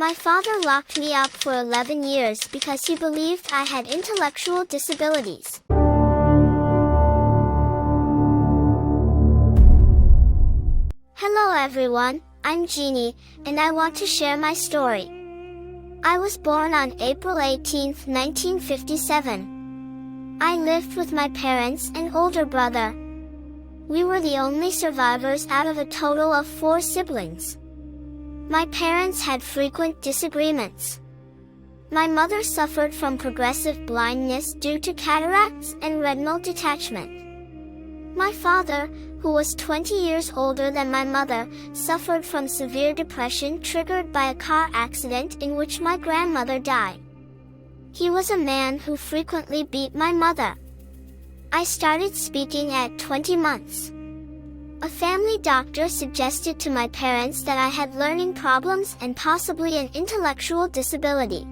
My father locked me up for 11 years because he believed I had intellectual disabilities. Hello everyone, I'm Genie, and I want to share my story. I was born on April 18, 1957. I lived with my parents and older brother. We were the only survivors out of a total of 4 siblings. My parents had frequent disagreements. My mother suffered from progressive blindness due to cataracts and retinal detachment. My father, who was 20 years older than my mother, suffered from severe depression triggered by a car accident in which my grandmother died. He was a man who frequently beat my mother. I started speaking at 20 months. A family doctor suggested to my parents that I had learning problems and possibly an intellectual disability.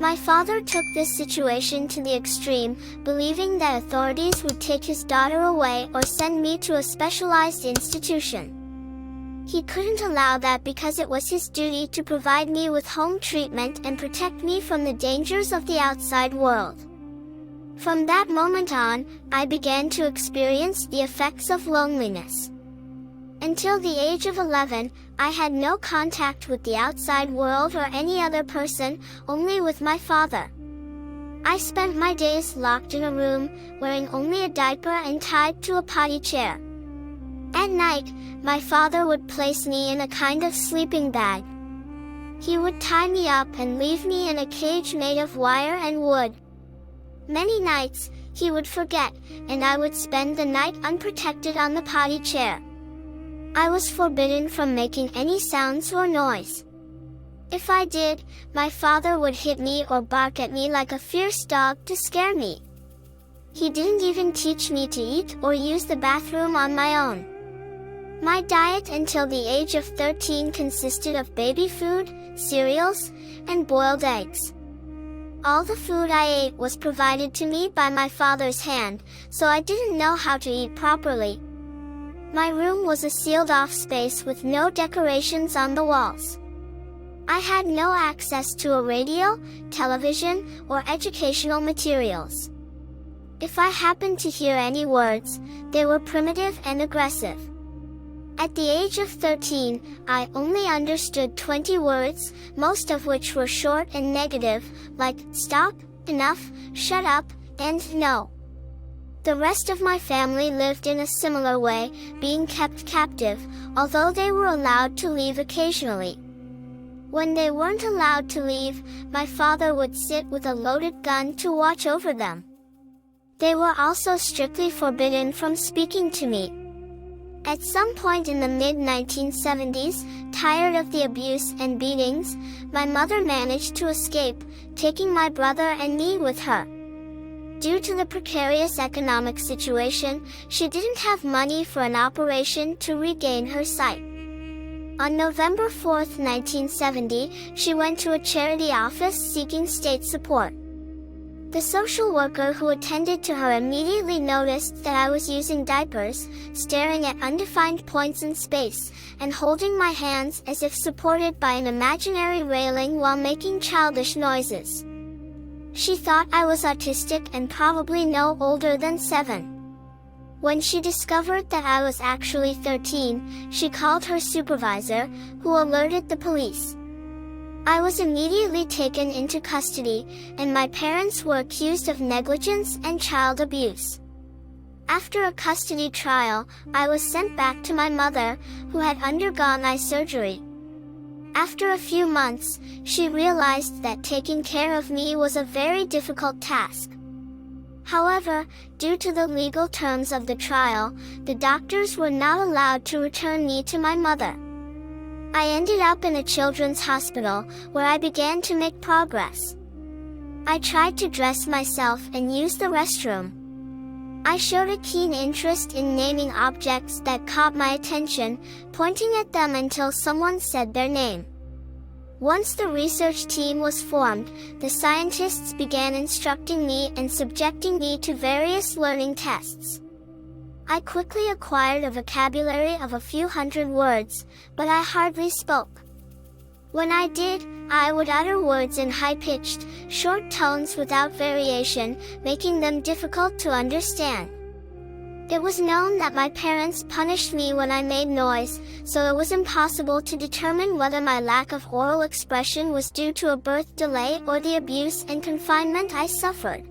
My father took this situation to the extreme, believing that authorities would take his daughter away or send me to a specialized institution. He couldn't allow that because it was his duty to provide me with home treatment and protect me from the dangers of the outside world. From that moment on, I began to experience the effects of loneliness. Until the age of 11, I had no contact with the outside world or any other person, only with my father. I spent my days locked in a room, wearing only a diaper and tied to a potty chair. At night, my father would place me in a kind of sleeping bag. He would tie me up and leave me in a cage made of wire and wood. Many nights, he would forget, and I would spend the night unprotected on the potty chair. I was forbidden from making any sounds or noise. If I did, my father would hit me or bark at me like a fierce dog to scare me. He didn't even teach me to eat or use the bathroom on my own. My diet until the age of 13 consisted of baby food, cereals, and boiled eggs. All the food I ate was provided to me by my father's hand, so I didn't know how to eat properly. My room was a sealed-off space with no decorations on the walls. I had no access to a radio, television, or educational materials. If I happened to hear any words, they were primitive and aggressive. At the age of 13, I only understood 20 words, most of which were short and negative, like stop, enough, shut up, and no. The rest of my family lived in a similar way, being kept captive, although they were allowed to leave occasionally. When they weren't allowed to leave, my father would sit with a loaded gun to watch over them. They were also strictly forbidden from speaking to me. At some point in the mid-1970s, tired of the abuse and beatings, my mother managed to escape, taking my brother and me with her. Due to the precarious economic situation, she didn't have money for an operation to regain her sight. On November 4, 1970, she went to a charity office seeking state support. The social worker who attended to her immediately noticed that I was using diapers, staring at undefined points in space, and holding my hands as if supported by an imaginary railing while making childish noises. She thought I was autistic and probably no older than 7. When she discovered that I was actually 13, she called her supervisor, who alerted the police. I was immediately taken into custody, and my parents were accused of negligence and child abuse. After a custody trial, I was sent back to my mother, who had undergone eye surgery. After a few months, she realized that taking care of me was a very difficult task. However, due to the legal terms of the trial, the doctors were not allowed to return me to my mother. I ended up in a children's hospital, where I began to make progress. I tried to dress myself and use the restroom. I showed a keen interest in naming objects that caught my attention, pointing at them until someone said their name. Once the research team was formed, the scientists began instructing me and subjecting me to various learning tests. I quickly acquired a vocabulary of a few hundred words, but I hardly spoke. When I did, I would utter words in high-pitched, short tones without variation, making them difficult to understand. It was known that my parents punished me when I made noise, so it was impossible to determine whether my lack of oral expression was due to a birth delay or the abuse and confinement I suffered.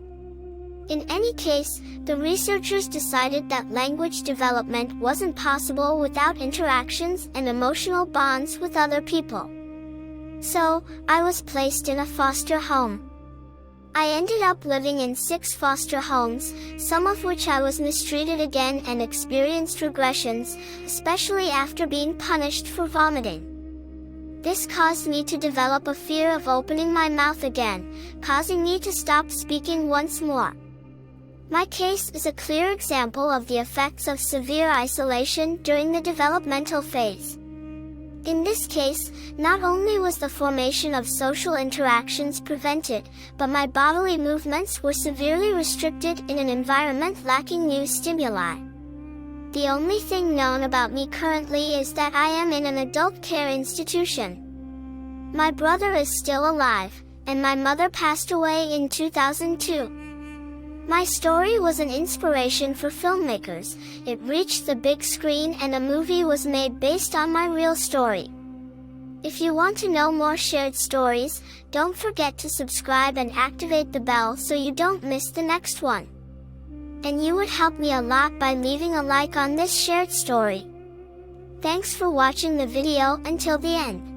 In any case, the researchers decided that language development wasn't possible without interactions and emotional bonds with other people. So, I was placed in a foster home. I ended up living in 6 foster homes, some of which I was mistreated again and experienced regressions, especially after being punished for vomiting. This caused me to develop a fear of opening my mouth again, causing me to stop speaking once more. My case is a clear example of the effects of severe isolation during the developmental phase. In this case, not only was the formation of social interactions prevented, but my bodily movements were severely restricted in an environment lacking new stimuli. The only thing known about me currently is that I am in an adult care institution. My brother is still alive, and my mother passed away in 2002. My story was an inspiration for filmmakers. It reached the big screen and a movie was made based on my real story. If you want to know more shared stories, don't forget to subscribe and activate the bell so you don't miss the next one. And you would help me a lot by leaving a like on this shared story. Thanks for watching the video until the end.